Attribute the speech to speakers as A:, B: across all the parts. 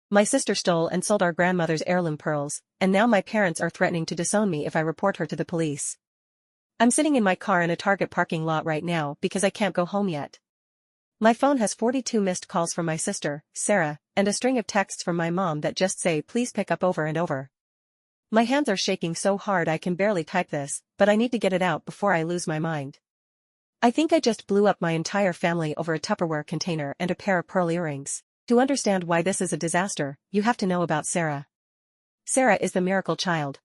A: My sister stole and sold our grandmother's heirloom pearls, and now my parents are threatening to disown me if I report her to the police. I'm sitting in my car in a Target parking lot right now because I can't go home yet. My phone has 42 missed calls from my sister, Sarah, and a string of texts from my mom that just say please pick up over and over. My hands are shaking so hard I can barely type this, but I need to get it out before I lose my mind. I think I just blew up my entire family over a Tupperware container and a pair of pearl earrings. To understand why this is a disaster, you have to know about Sarah. Sarah is the miracle child.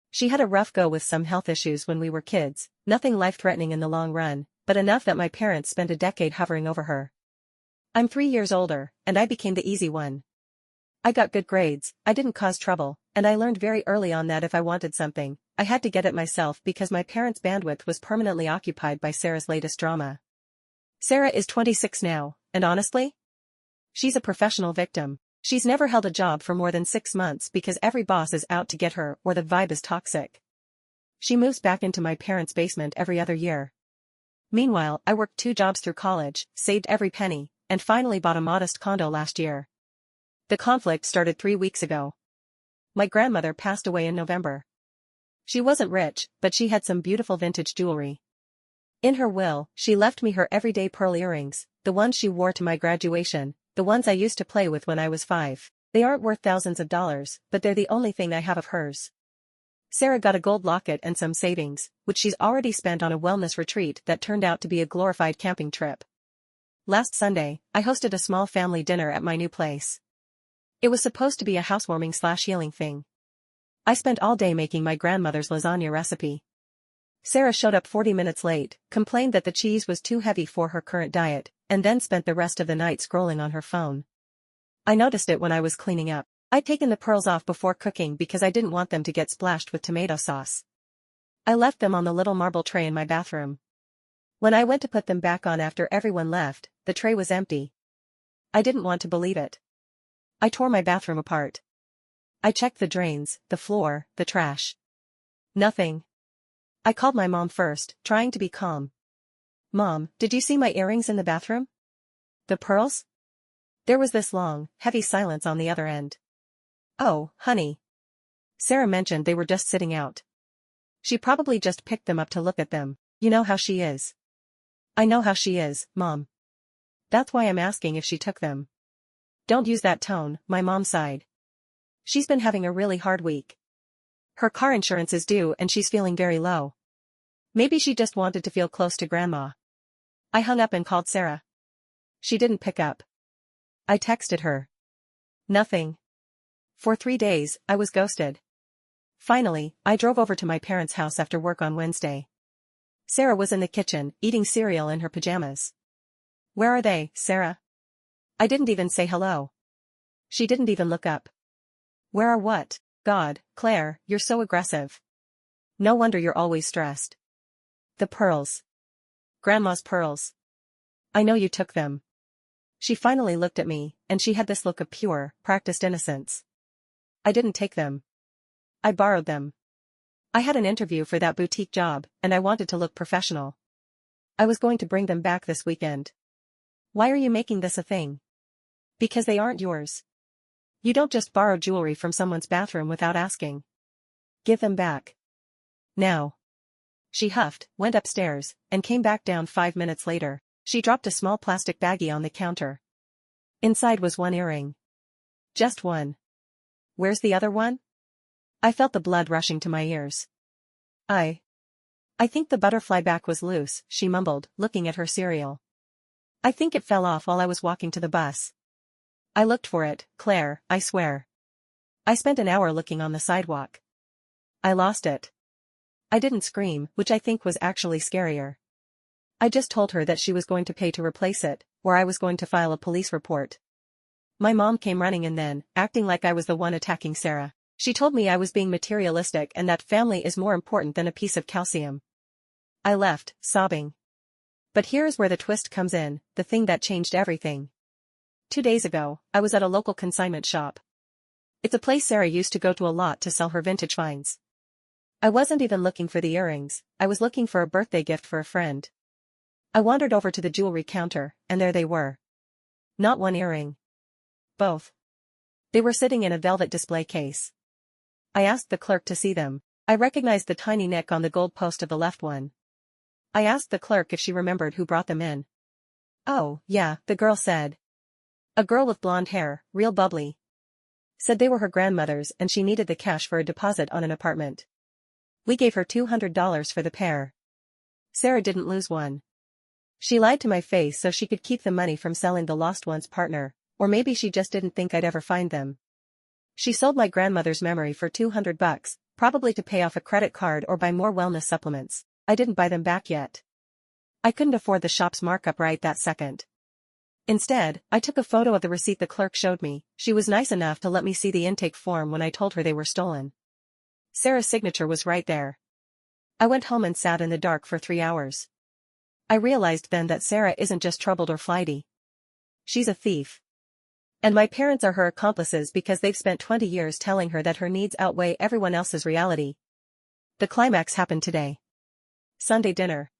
A: She had a rough go with some health issues when we were kids, nothing life-threatening in the long run, but enough that my parents spent a decade hovering over her. I'm 3 years older, and I became the easy one. I got good grades, I didn't cause trouble, and I learned very early on that if I wanted something, I had to get it myself because my parents' bandwidth was permanently occupied by Sarah's latest drama. Sarah is 26 now, and honestly? She's a professional victim. She's never held a job for more than 6 months because every boss is out to get her or the vibe is toxic. She moves back into my parents' basement every other year. Meanwhile, I worked 2 jobs through college, saved every penny, and finally bought a modest condo last year. The conflict started 3 weeks ago. My grandmother passed away in November. She wasn't rich, but she had some beautiful vintage jewelry. In her will, she left me her everyday pearl earrings, the ones she wore to my graduation, the ones I used to play with when I was 5. They aren't worth thousands of dollars, but they're the only thing I have of hers. Sarah got a gold locket and some savings, which she's already spent on a wellness retreat that turned out to be a glorified camping trip. Last Sunday, I hosted a small family dinner at my new place. It was supposed to be a housewarming/healing thing. I spent all day making my grandmother's lasagna recipe. Sarah showed up 40 minutes late, complained that the cheese was too heavy for her current diet, and then spent the rest of the night scrolling on her phone. I noticed it when I was cleaning up. I'd taken the pearls off before cooking because I didn't want them to get splashed with tomato sauce. I left them on the little marble tray in my bathroom. When I went to put them back on after everyone left, the tray was empty. I didn't want to believe it. I tore my bathroom apart. I checked the drains, the floor, the trash. Nothing. I called my mom first, trying to be calm. Mom, did you see my earrings in the bathroom? The pearls? There was this long, heavy silence on the other end. Oh, honey. Sarah mentioned they were just sitting out. She probably just picked them up to look at them. You know how she is. I know how she is, Mom. That's why I'm asking if she took them. Don't use that tone, my mom sighed. She's been having a really hard week. Her car insurance is due and she's feeling very low. Maybe she just wanted to feel close to Grandma. I hung up and called Sarah. She didn't pick up. I texted her. Nothing. For 3 days, I was ghosted. Finally, I drove over to my parents' house after work on Wednesday. Sarah was in the kitchen, eating cereal in her pajamas. Where are they, Sarah? I didn't even say hello. She didn't even look up. Where are what? God, Claire, you're so aggressive. No wonder you're always stressed. The pearls. Grandma's pearls. I know you took them. She finally looked at me, and she had this look of pure, practiced innocence. I didn't take them. I borrowed them. I had an interview for that boutique job, and I wanted to look professional. I was going to bring them back this weekend. Why are you making this a thing? Because they aren't yours. You don't just borrow jewelry from someone's bathroom without asking. Give them back. Now. She huffed, went upstairs, and came back down 5 minutes later. She dropped a small plastic baggie on the counter. Inside was one earring. Just one. Where's the other one? I felt the blood rushing to my ears. I think the butterfly back was loose, she mumbled, looking at her cereal. I think it fell off while I was walking to the bus. I looked for it, Claire, I swear. I spent an hour looking on the sidewalk. I lost it. I didn't scream, which I think was actually scarier. I just told her that she was going to pay to replace it, or I was going to file a police report. My mom came running in then, acting like I was the one attacking Sarah. She told me I was being materialistic and that family is more important than a piece of calcium. I left, sobbing. But here's where the twist comes in, the thing that changed everything. 2 days ago, I was at a local consignment shop. It's a place Sarah used to go to a lot to sell her vintage finds. I wasn't even looking for the earrings, I was looking for a birthday gift for a friend. I wandered over to the jewelry counter, and there they were. Not one earring. Both. They were sitting in a velvet display case. I asked the clerk to see them. I recognized the tiny nick on the gold post of the left one. I asked the clerk if she remembered who brought them in. "Oh, yeah," the girl said. "A girl with blonde hair, real bubbly. Said they were her grandmother's and she needed the cash for a deposit on an apartment. We gave her $200 for the pair." Sarah didn't lose one. She lied to my face so she could keep the money from selling the lost one's partner, or maybe she just didn't think I'd ever find them. She sold my grandmother's memory for $200, probably to pay off a credit card or buy more wellness supplements. I didn't buy them back yet. I couldn't afford the shop's markup right that second. Instead, I took a photo of the receipt the clerk showed me. She was nice enough to let me see the intake form when I told her they were stolen. Sarah's signature was right there. I went home and sat in the dark for 3 hours. I realized then that Sarah isn't just troubled or flighty. She's a thief. And my parents are her accomplices because they've spent 20 years telling her that her needs outweigh everyone else's reality. The climax happened today. Sunday dinner.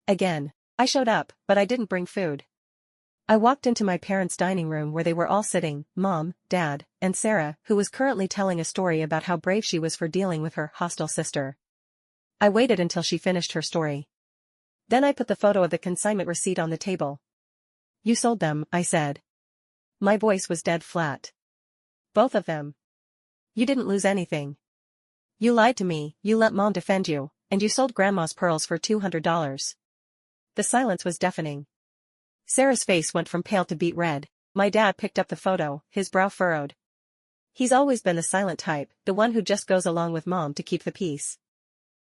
A: Again. I showed up, but I didn't bring food. I walked into my parents' dining room where they were all sitting, Mom, Dad, and Sarah, who was currently telling a story about how brave she was for dealing with her hostile sister. I waited until she finished her story. Then I put the photo of the consignment receipt on the table. "You sold them," I said. My voice was dead flat. "Both of them. You didn't lose anything. You lied to me, you let Mom defend you, and you sold Grandma's pearls for $200. The silence was deafening. Sarah's face went from pale to beet red. My dad picked up the photo, his brow furrowed. He's always been the silent type, the one who just goes along with Mom to keep the peace.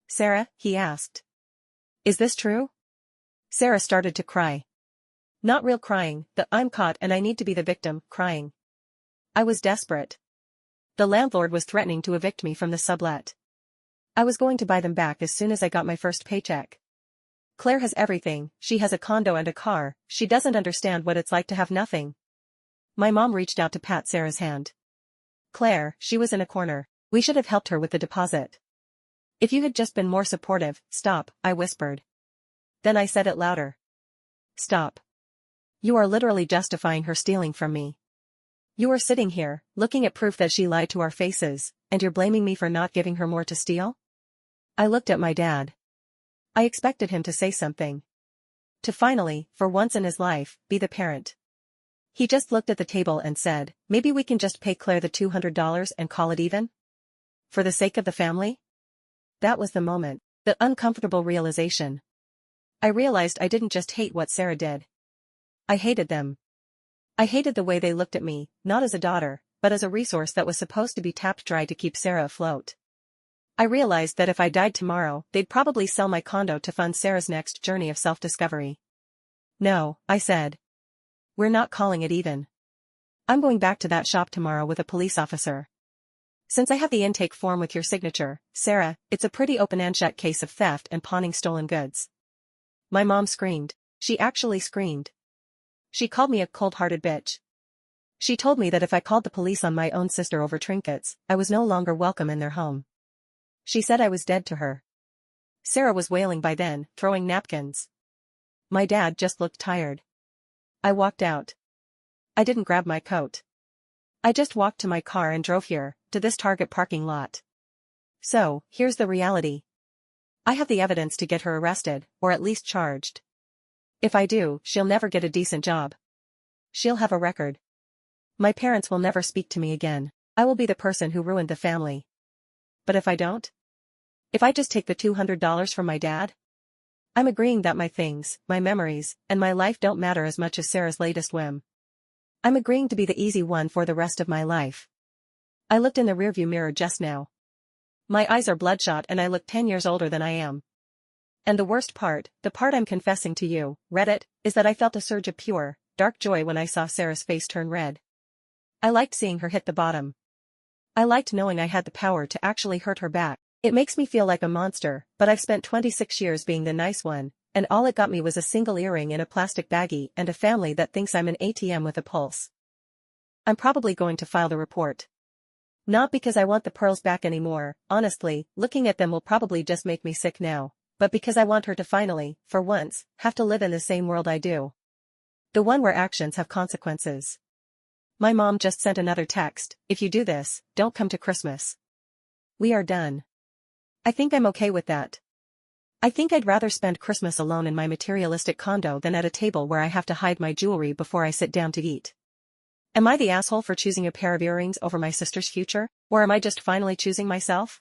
A: "Sarah," he asked. "Is this true?" Sarah started to cry. Not real crying, the "I'm caught and I need to be the victim" crying. I was desperate. The landlord was threatening to evict me from the sublet. I was going to buy them back as soon as I got my first paycheck. Claire has everything, she has a condo and a car, she doesn't understand what it's like to have nothing. My mom reached out to pat Sarah's hand. "Claire," she was in a corner, "we should have helped her with the deposit. If you had just been more supportive." "Stop," I whispered. Then I said it louder. "Stop. You are literally justifying her stealing from me. You are sitting here, looking at proof that she lied to our faces, and you're blaming me for not giving her more to steal?" I looked at my dad. I expected him to say something. To finally, for once in his life, be the parent. He just looked at the table and said, "Maybe we can just pay Claire the $200 and call it even? For the sake of the family?" That was the moment, the uncomfortable realization. I realized I didn't just hate what Sarah did. I hated them. I hated the way they looked at me, not as a daughter, but as a resource that was supposed to be tapped dry to keep Sarah afloat. I realized that if I died tomorrow, they'd probably sell my condo to fund Sarah's next journey of self-discovery. "No," I said. "We're not calling it even. I'm going back to that shop tomorrow with a police officer. Since I have the intake form with your signature, Sarah, it's a pretty open and shut case of theft and pawning stolen goods." My mom screamed. She actually screamed. She called me a cold-hearted bitch. She told me that if I called the police on my own sister over trinkets, I was no longer welcome in their home. She said I was dead to her. Sarah was wailing by then, throwing napkins. My dad just looked tired. I walked out. I didn't grab my coat. I just walked to my car and drove here, to this Target parking lot. So, here's the reality. I have the evidence to get her arrested, or at least charged. If I do, she'll never get a decent job. She'll have a record. My parents will never speak to me again. I will be the person who ruined the family. But if I don't? If I just take the $200 from my dad? I'm agreeing that my things, my memories, and my life don't matter as much as Sarah's latest whim. I'm agreeing to be the easy one for the rest of my life. I looked in the rearview mirror just now. My eyes are bloodshot and I look 10 years older than I am. And the worst part, the part I'm confessing to you, Reddit, is that I felt a surge of pure, dark joy when I saw Sarah's face turn red. I liked seeing her hit the bottom. I liked knowing I had the power to actually hurt her back. It makes me feel like a monster, but I've spent 26 years being the nice one, and all it got me was a single earring in a plastic baggie and a family that thinks I'm an ATM with a pulse. I'm probably going to file the report. Not because I want the pearls back anymore, honestly, looking at them will probably just make me sick now, but because I want her to finally, for once, have to live in the same world I do. The one where actions have consequences. My mom just sent another text, if you do this, don't come to Christmas. We are done. I think I'm okay with that. I think I'd rather spend Christmas alone in my materialistic condo than at a table where I have to hide my jewelry before I sit down to eat. Am I the asshole for choosing a pair of earrings over my sister's future, or am I just finally choosing myself?